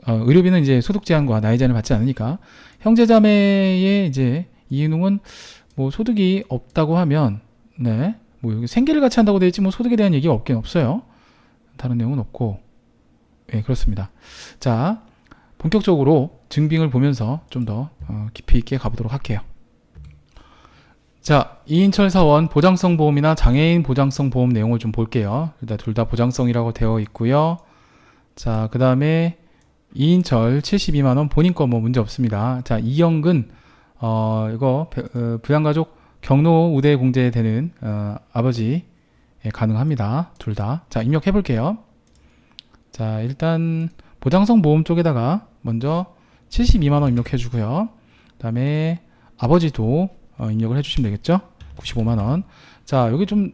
의료비는 이제 소득 제한과 나이 제한을 받지 않으니까 형제자매의 이제 이인웅은 뭐 소득이 없다고 하면 네. 뭐 여기 생계를 같이 한다고 되어 있지 뭐 소득에 대한 얘기가 없긴 없어요. 다른 내용은 없고. 예, 그렇습니다. 자, 본격적으로 증빙을 보면서 좀 더 깊이 있게 가보도록 할게요. 자, 이인철 사원 보장성 보험이나 장애인 보장성 보험 내용을 좀 볼게요. 일단 둘 다 보장성이라고 되어 있고요. 자, 그 다음에 이인철 72만원 본인 거 뭐 문제 없습니다. 자, 이영근 이거 부양가족 경로 우대 공제되는 아버지 예, 가능합니다. 둘 다. 자, 입력해 볼게요. 자, 일단 보장성 보험 쪽에다가 먼저 72만원 입력해 주고요. 그 다음에 아버지도 입력을 해주시면 되겠죠. 95만원. 자, 여기 좀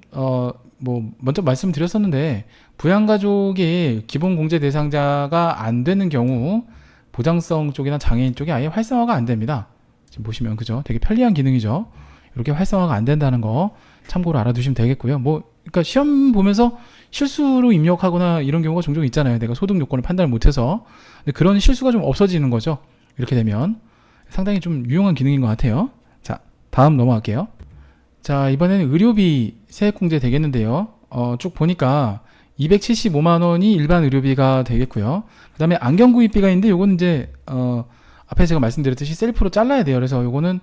뭐 먼저 말씀드렸었는데 부양가족이 기본 공제 대상자가 안 되는 경우 보장성 쪽이나 장애인 쪽이 아예 활성화가 안 됩니다. 지금 보시면 그죠? 되게 편리한 기능이죠. 이렇게 활성화가 안 된다는 거 참고로 알아두시면 되겠고요. 뭐 그러니까 시험 보면서 실수로 입력하거나 이런 경우가 종종 있잖아요. 내가 소득 요건을 판단을 못해서. 근데 그런 실수가 좀 없어지는 거죠. 이렇게 되면 상당히 좀 유용한 기능인 것 같아요. 자, 다음 넘어갈게요. 자, 이번에는 의료비 세액공제 되겠는데요. 쭉 보니까 275만원이 일반 의료비가 되겠고요. 그 다음에 안경구입비가 있는데 요거는 이제 앞에 제가 말씀드렸듯이 셀프로 잘라야 돼요. 그래서 요거는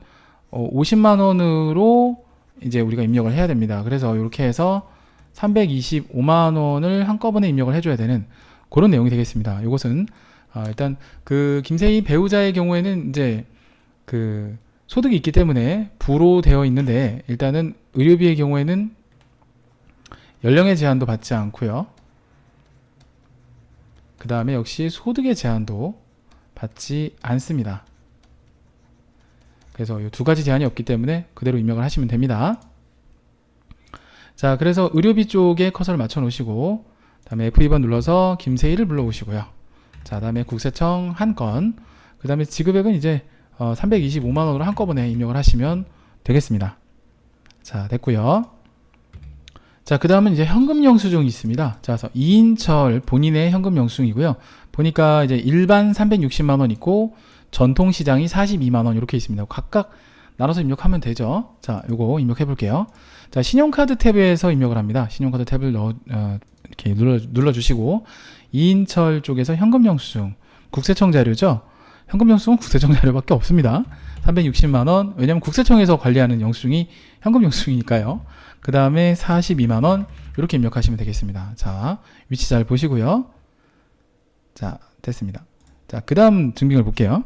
50만원으로 이제 우리가 입력을 해야 됩니다. 그래서 이렇게 해서 325만원을 한꺼번에 입력을 해줘야 되는 그런 내용이 되겠습니다. 이것은 일단 그 김세희 배우자의 경우에는 이제 그 소득이 있기 때문에 부로 되어 있는데 일단은 의료비의 경우에는 연령의 제한도 받지 않고요. 그 다음에 역시 소득의 제한도 받지 않습니다. 그래서 이 두 가지 제한이 없기 때문에 그대로 입력을 하시면 됩니다. 자, 그래서 의료비 쪽에 커서를 맞춰 놓으시고 다음에 F2번 눌러서 김세희를 불러오시고요. 자, 다음에 국세청 한 건, 그 다음에 지급액은 이제 325만원으로 한꺼번에 입력을 하시면 되겠습니다. 자, 됐고요. 자, 그 다음은 이제 현금 영수증이 있습니다. 자, 그래서 이인철 본인의 현금 영수증이고요. 보니까 이제 일반 360만원 있고 전통시장이 42만원 이렇게 있습니다. 각각 나눠서 입력하면 되죠. 자, 요거 입력해 볼게요. 자, 신용카드 탭에서 입력을 합니다. 신용카드 탭을 이렇게 눌러주시고 이인철 쪽에서 현금 영수증 국세청 자료죠. 현금 영수증은 국세청 자료밖에 없습니다. 360만원. 왜냐면 국세청에서 관리하는 영수증이 현금 영수증이니까요. 그 다음에 42만원 이렇게 입력하시면 되겠습니다. 자, 위치 잘 보시고요. 자, 됐습니다. 자, 그 다음 증빙을 볼게요.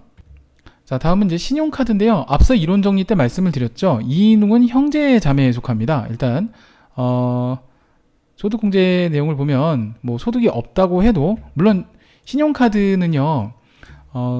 자, 다음은 이제 신용카드인데요. 앞서 이론 정리 때 말씀을 드렸죠. 이인웅은 형제 자매에 속합니다. 일단 소득공제 내용을 보면 뭐 소득이 없다고 해도 물론 신용카드는요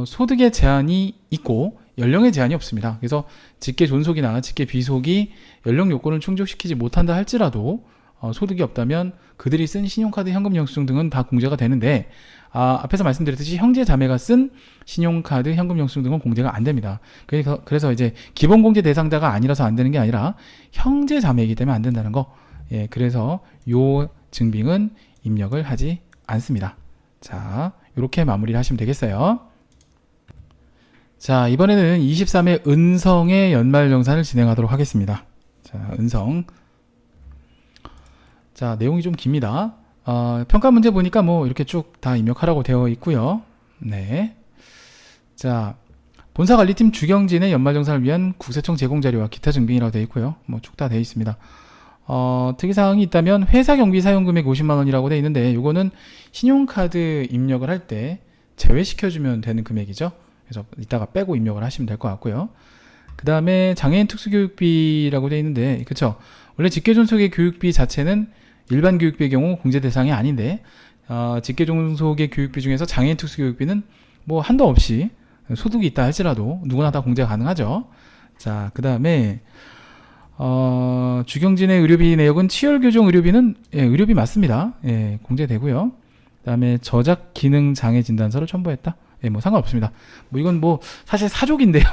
소득의 제한이 있고 연령의 제한이 없습니다. 그래서 직계 존속이나 직계 비속이 연령 요건을 충족시키지 못한다 할지라도 소득이 없다면 그들이 쓴 신용카드, 현금 영수증 등은 다 공제가 되는데 앞에서 말씀드렸듯이 형제 자매가 쓴 신용카드, 현금 영수증 등은 공제가 안 됩니다. 그래서 이제 기본 공제 대상자가 아니라서 안 되는 게 아니라 형제 자매이기 때문에 안 된다는 거. 예, 그래서 요 증빙은 입력을 하지 않습니다. 자, 이렇게 마무리를 하시면 되겠어요. 자, 이번에는 23회 은성의 연말정산을 진행하도록 하겠습니다. 자, 은성. 자, 내용이 좀 깁니다. 평가 문제 보니까 뭐 이렇게 쭉 다 입력하라고 되어 있고요. 네. 자, 본사관리팀 주경진의 연말정산을 위한 국세청 제공 자료와 기타 증빙이라고 되어 있고요. 뭐 쭉 다 되어 있습니다. 특이사항이 있다면 회사 경비 사용 금액 50만원이라고 되어 있는데 이거는 신용카드 입력을 할 때 제외시켜주면 되는 금액이죠. 그래서 이따가 빼고 입력을 하시면 될 것 같고요. 그 다음에 장애인 특수교육비라고 되어 있는데 그쵸? 원래 직계존속의 교육비 자체는 일반 교육비의 경우 공제 대상이 아닌데 직계존속의 교육비 중에서 장애인 특수교육비는 뭐 한도 없이 소득이 있다 할지라도 누구나 다 공제가 가능하죠. 자, 그 다음에 주경진의 의료비 내역은 치열교정 의료비는 예, 의료비 맞습니다. 예, 공제되고요. 그 다음에 저작 기능 장애 진단서를 첨부했다. 예, 뭐 상관없습니다. 뭐 이건 뭐 사실 사족인데요.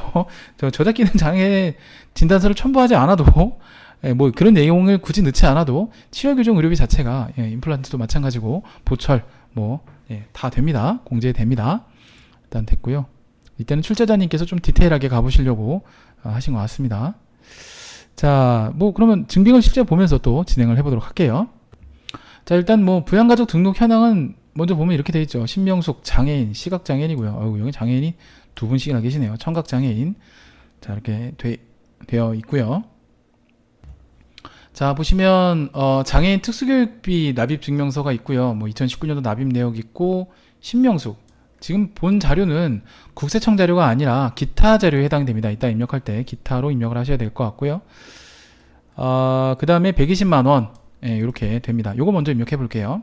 저작기능 장애 진단서를 첨부하지 않아도 예, 뭐 그런 내용을 굳이 넣지 않아도 치료교정 의료비 자체가 예, 임플란트도 마찬가지고 보철 뭐 예, 다 됩니다. 공제됩니다. 일단 됐고요. 이때는 출제자님께서 좀 디테일하게 가보시려고 하신 것 같습니다. 자, 뭐 그러면 증빙을 실제 보면서 또 진행을 해보도록 할게요. 자, 일단 뭐 부양가족 등록 현황은 먼저 보면 이렇게 되어 있죠. 신명숙 장애인, 시각장애인이고요. 여기 장애인이 두 분씩이나 계시네요. 청각장애인. 자, 이렇게 되어 있고요. 자, 보시면 장애인 특수교육비 납입 증명서가 있고요. 뭐 2019년도 납입 내역 있고 신명숙. 지금 본 자료는 국세청 자료가 아니라 기타 자료에 해당됩니다. 이따 입력할 때 기타로 입력을 하셔야 될 것 같고요. 그 다음에 120만 원. 예, 이렇게 됩니다. 요거 먼저 입력해 볼게요.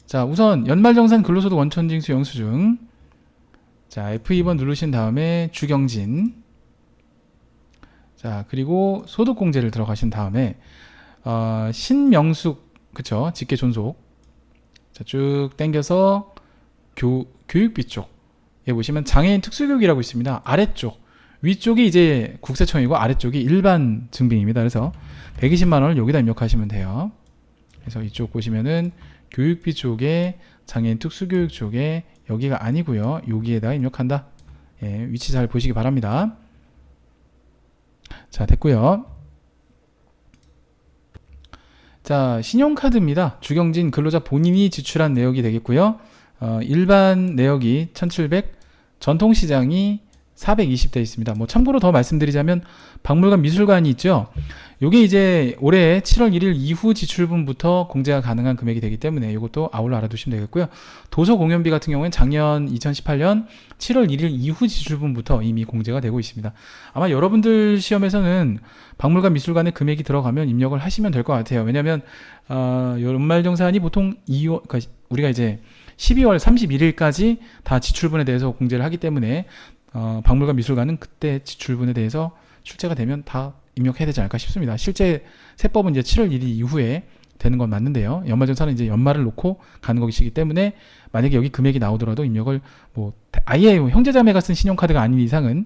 자, 우선 연말정산 근로소득 원천징수 영수증. 자, F2번 누르신 다음에 주경진. 자, 그리고 소득공제를 들어가신 다음에 신명숙, 그쵸? 직계 존속. 자, 쭉 당겨서 교육비 쪽에 보시면 장애인 특수교육이라고 있습니다. 아래쪽. 위쪽이 이제 국세청이고 아래쪽이 일반 증빙입니다. 그래서 120만 원을 여기다 입력하시면 돼요. 그래서 이쪽 보시면은 교육비 쪽에 장애인 특수교육 쪽에 여기가 아니고요. 여기에다가 입력한다. 예, 위치 잘 보시기 바랍니다. 자, 됐고요. 자, 신용카드입니다. 주경진 근로자 본인이 지출한 내역이 되겠고요. 일반 내역이 1700, 전통시장이 420대 있습니다. 뭐 참고로 더 말씀드리자면 박물관 미술관이 있죠. 요게 이제 올해 7월 1일 이후 지출분부터 공제가 가능한 금액이 되기 때문에 이것도 아울러 알아두시면 되겠고요. 도서공연비 같은 경우에는 작년 2018년 7월 1일 이후 지출분부터 이미 공제가 되고 있습니다. 아마 여러분들 시험에서는 박물관 미술관에 금액이 들어가면 입력을 하시면 될 것 같아요. 왜냐하면 연말정산이 보통 그러니까 우리가 이제 12월 31일까지 다 지출분에 대해서 공제를 하기 때문에 박물관 미술관은 그때 지출분에 대해서 출제가 되면 다 입력해야 되지 않을까 싶습니다. 실제 세법은 이제 7월 1일 이후에 되는 건 맞는데요. 연말정산은 이제 연말을 놓고 가는 것이기 때문에 만약에 여기 금액이 나오더라도 입력을 뭐 아예 형제자매가 쓴 신용카드가 아닌 이상은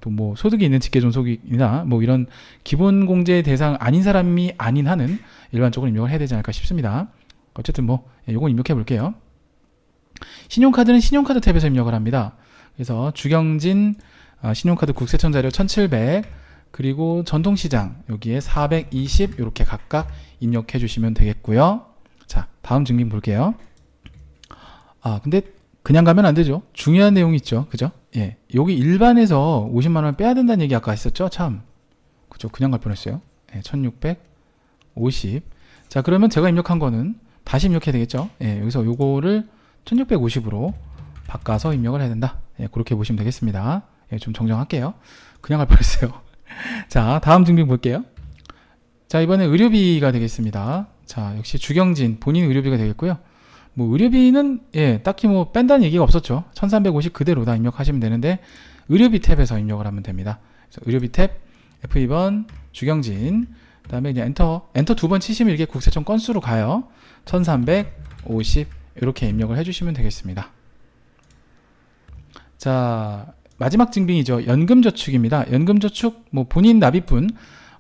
또 뭐 소득이 있는 직계존속이나 뭐 이런 기본 공제 대상 아닌 사람이 아닌 한은 일반적으로 입력을 해야 되지 않을까 싶습니다. 어쨌든 뭐 요건 입력해 볼게요. 신용카드는 신용카드 탭에서 입력을 합니다. 그래서 주경진 신용카드 국세청 자료 1700 그리고 전통시장 여기에 420 이렇게 각각 입력해 주시면 되겠고요. 자, 다음 증빙 볼게요. 근데 그냥 가면 안 되죠. 중요한 내용이 있죠. 그죠? 예. 여기 일반에서 50만 원 빼야 된다는 얘기 아까 했었죠? 참. 그죠? 그냥 갈 뻔했어요. 예, 1650. 자, 그러면 제가 입력한 거는 다시 입력해야 되겠죠? 예, 여기서 요거를 1650으로 바꿔서 입력을 해야 된다. 예, 그렇게 보시면 되겠습니다. 예, 좀 정정할게요. 그냥 갈 뻔했어요. 자, 다음 증빙 볼게요. 자, 이번에 의료비가 되겠습니다. 자, 역시 주경진 본인 의료비가 되겠고요. 뭐 의료비는 예, 딱히 뭐 뺀다는 얘기가 없었죠. 1350 그대로 다 입력하시면 되는데 의료비 탭에서 입력을 하면 됩니다. 그래서 의료비 탭 F2번 주경진 그다음에 그냥 엔터 두 번 치시면 이게 국세청 건수로 가요. 1350 이렇게 입력을 해주시면 되겠습니다. 자, 마지막 증빙이죠. 연금저축입니다. 연금저축 뭐 본인 납입분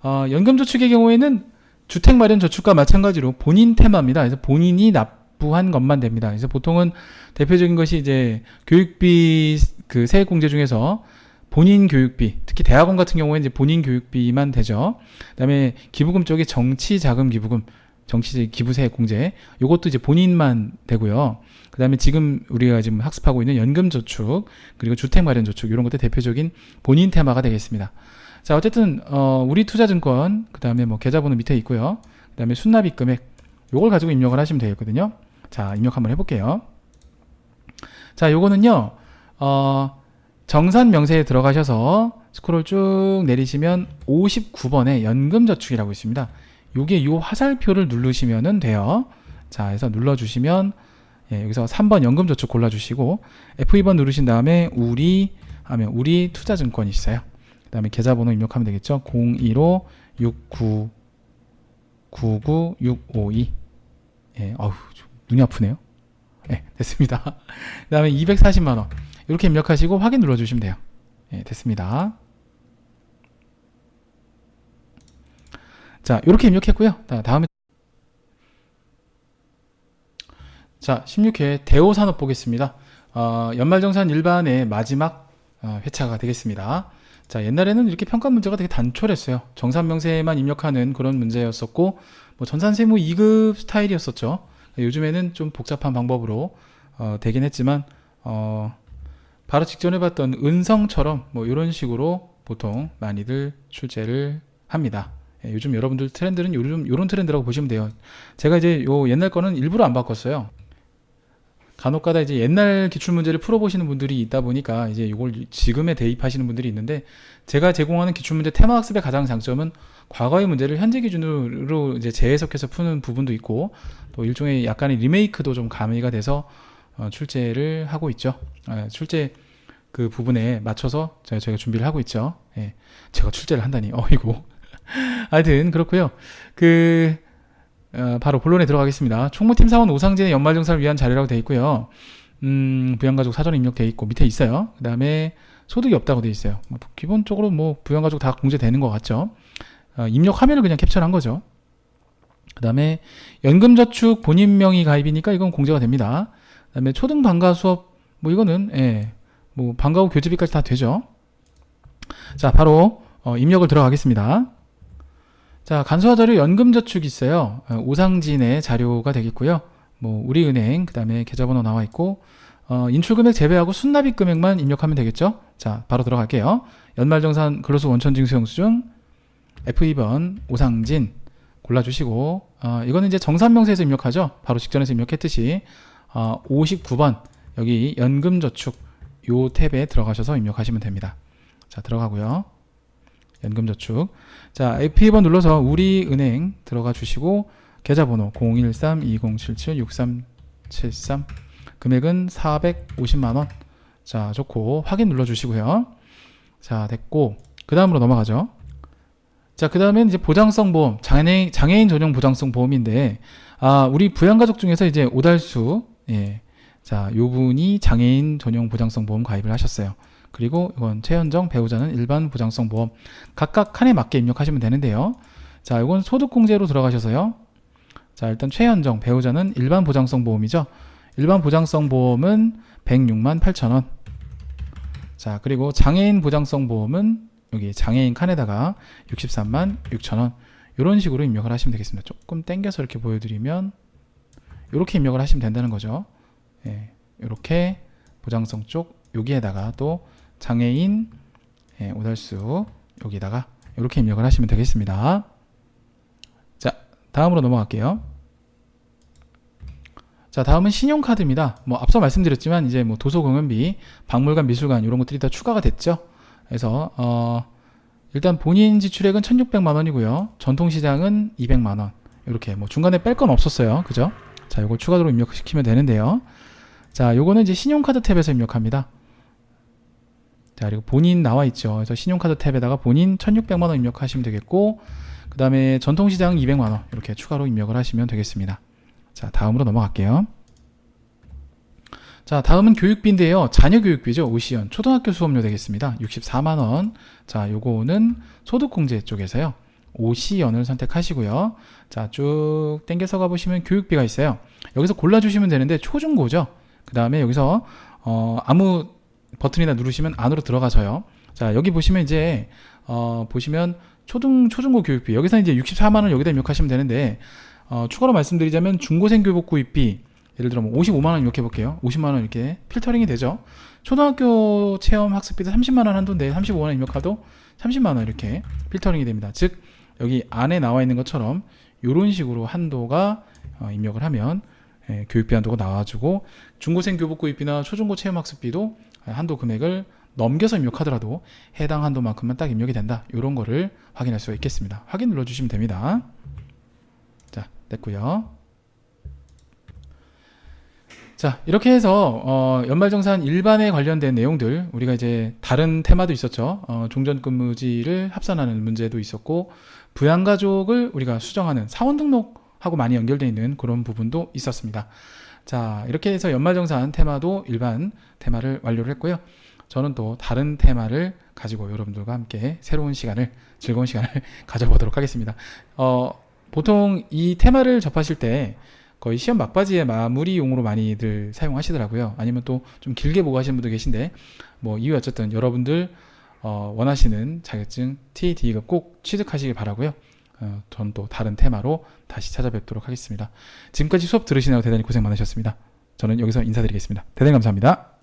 연금저축의 경우에는 주택마련저축과 마찬가지로 본인 테마입니다. 그래서 본인이 납부한 것만 됩니다. 그래서 보통은 대표적인 것이 이제 교육비 그 세액공제 중에서 본인 교육비, 특히 대학원 같은 경우에 이제 본인 교육비만 되죠. 그다음에 기부금 쪽에 정치자금 기부금, 정치 기부세액 공제, 요것도 이제 본인만 되고요. 그 다음에 지금 우리가 지금 학습하고 있는 연금저축, 그리고 주택마련저축, 이런 것들 대표적인 본인 테마가 되겠습니다. 자, 어쨌든, 우리투자증권, 그 다음에 뭐 계좌번호 밑에 있고요. 그 다음에 순납입 금액, 요걸 가지고 입력을 하시면 되겠거든요. 자, 입력 한번 해볼게요. 자, 요거는요, 정산 명세에 들어가셔서 스크롤 쭉 내리시면 59번에 연금저축이라고 있습니다. 요게 요 화살표를 누르시면 돼요. 자, 그래서 눌러주시면 예, 여기서 3번 연금저축 골라주시고 F2번 누르신 다음에 우리 하면 우리 투자증권이 있어요. 그 다음에 계좌번호 입력하면 되겠죠. 015-6999-652 예, 눈이 아프네요. 예, 됐습니다. 그 다음에 240만원 이렇게 입력하시고 확인 눌러주시면 돼요. 예, 됐습니다. 자, 이렇게 입력했고요. 다음에 자, 16회 대호산업 보겠습니다. 연말정산 일반의 마지막 회차가 되겠습니다. 자, 옛날에는 이렇게 평가 문제가 되게 단촐했어요. 정산명세만 입력하는 그런 문제였었고, 뭐 전산세무 2급 스타일이었었죠. 요즘에는 좀 복잡한 방법으로 되긴 했지만 바로 직전에 봤던 은성처럼 뭐 이런 식으로 보통 많이들 출제를 합니다. 예, 요즘 여러분들 트렌드는 요즘 이런 트렌드라고 보시면 돼요. 제가 이제 요 옛날 거는 일부러 안 바꿨어요. 간혹가다 이제 옛날 기출문제를 풀어보시는 분들이 있다 보니까 이제 이걸 지금에 대입하시는 분들이 있는데, 제가 제공하는 기출문제 테마학습의 가장 장점은 과거의 문제를 현재 기준으로 이제 재해석해서 푸는 부분도 있고, 또 일종의 약간의 리메이크도 좀 가미가 돼서 출제를 하고 있죠. 출제 그 부분에 맞춰서 저희가 준비를 하고 있죠. 예, 제가 출제를 한다니 어이고. 하여튼 그렇고요. 바로 본론에 들어가겠습니다. 총무팀 사원 오상진의 연말정산을 위한 자료라고 되어 있고요. 부양가족 사전에 입력되어 있고 밑에 있어요. 그 다음에 소득이 없다고 되어 있어요. 기본적으로 뭐 부양가족 다 공제되는 것 같죠. 입력 화면을 그냥 캡처한 거죠. 그 다음에 연금저축 본인 명의 가입이니까 이건 공제가 됩니다. 그 다음에 초등 방과 수업 뭐 이거는 뭐 방과 후 교재비까지 다 되죠. 자, 바로 입력을 들어가겠습니다. 자, 간소화 자료 연금저축 있어요. 오상진의 자료가 되겠고요. 뭐 우리은행, 그 다음에 계좌번호 나와 있고, 인출금액 제외하고 순납입 금액만 입력하면 되겠죠. 자, 바로 들어갈게요. 연말정산 근로소 원천징수 영수증 F2번 오상진 골라주시고, 이거는 이제 정산명세에서 입력하죠. 바로 직전에서 입력했듯이 59번 여기 연금저축 요 탭에 들어가셔서 입력하시면 됩니다. 자, 들어가고요. 연금저축. 자, F2번 눌러서 우리은행 들어가 주시고, 계좌번호 013-2077-6373, 금액은 450만원. 자, 좋고 확인 눌러주시고요. 자, 됐고 그 다음으로 넘어가죠. 자, 그 다음엔 이제 보장성 보험, 장애인 전용 보장성 보험인데, 우리 부양가족 중에서 이제 오달수, 예, 자, 요 분이 장애인 전용 보장성 보험 가입을 하셨어요. 그리고 이건 최현정 배우자는 일반 보장성 보험 각각 칸에 맞게 입력하시면 되는데요. 자, 이건 소득공제로 들어가셔서요. 자, 일단 최현정 배우자는 일반 보장성 보험이죠. 일반 보장성 보험은 106만 8천원. 자, 그리고 장애인 보장성 보험은 여기 장애인 칸에다가 63만 6천원. 이런 식으로 입력을 하시면 되겠습니다. 조금 당겨서 이렇게 보여드리면 이렇게 입력을 하시면 된다는 거죠. 예, 이렇게 보장성 쪽 여기에다가 또 장애인 오달수 여기다가 이렇게 입력을 하시면 되겠습니다. 자, 다음으로 넘어갈게요. 자, 다음은 신용카드입니다. 뭐 앞서 말씀드렸지만 이제 뭐 도서공연비, 박물관, 미술관 이런 것들이 다 추가가 됐죠. 그래서 일단 본인 지출액은 1,600만 원이고요. 전통시장은 200만 원. 이렇게 뭐 중간에 뺄 건 없었어요. 그죠? 자, 이거 추가로 입력시키면 되는데요. 자, 요거는 이제 신용카드 탭에서 입력합니다. 자, 그리고 본인 나와 있죠. 그래서 신용카드 탭에다가 본인 1,600만 원 입력하시면 되겠고, 그 다음에 전통시장 200만 원 이렇게 추가로 입력을 하시면 되겠습니다. 자, 다음으로 넘어갈게요. 자, 다음은 교육비인데요. 자녀 교육비죠. 오시연 초등학교 수업료 되겠습니다. 64만 원. 자, 요거는 소득공제 쪽에서요. 오시연을 선택하시고요. 자, 쭉 당겨서 가보시면 교육비가 있어요. 여기서 골라주시면 되는데 초중고죠. 그 다음에 여기서 아무 버튼이나 누르시면 안으로 들어가서요. 자, 여기 보시면 이제 보시면 초중고 교육비, 여기서 이제 64만 원 여기다 입력하시면 되는데, 추가로 말씀드리자면 중고생 교복 구입비, 예를 들어 뭐 55만 원 이렇게 해볼게요. 50만 원 이렇게 필터링이 되죠. 초등학교 체험 학습비도 30만 원 한도인데 35만 원 입력하도 30만 원 이렇게 필터링이 됩니다. 즉 여기 안에 나와 있는 것처럼 이런 식으로 한도가 입력을 하면 교육비 한도가 나와주고, 중고생 교복 구입비나 초중고 체험 학습비도 한도 금액을 넘겨서 입력하더라도 해당 한도만큼만 딱 입력이 된다. 이런 거를 확인할 수가 있겠습니다. 확인 눌러주시면 됩니다. 자, 됐고요. 자, 이렇게 해서 연말정산 일반에 관련된 내용들, 우리가 이제 다른 테마도 있었죠. 종전근무지를 합산하는 문제도 있었고, 부양가족을 우리가 수정하는 사원 등록하고 많이 연결되어 있는 그런 부분도 있었습니다. 자, 이렇게 해서 연말정산 테마도 일반 테마를 완료를 했고요. 저는 또 다른 테마를 가지고 여러분들과 함께 새로운 시간을, 즐거운 시간을 가져보도록 하겠습니다. 보통 이 테마를 접하실 때 거의 시험 막바지에 마무리용으로 많이들 사용하시더라고요. 아니면 또 좀 길게 보고 하시는 분도 계신데, 뭐 이유 어쨌든 여러분들 원하시는 자격증 TAT급 꼭 취득하시길 바라고요. 전 또 다른 테마로 다시 찾아뵙도록 하겠습니다. 지금까지 수업 들으시느라고 대단히 고생 많으셨습니다. 저는 여기서 인사드리겠습니다. 대단히 감사합니다.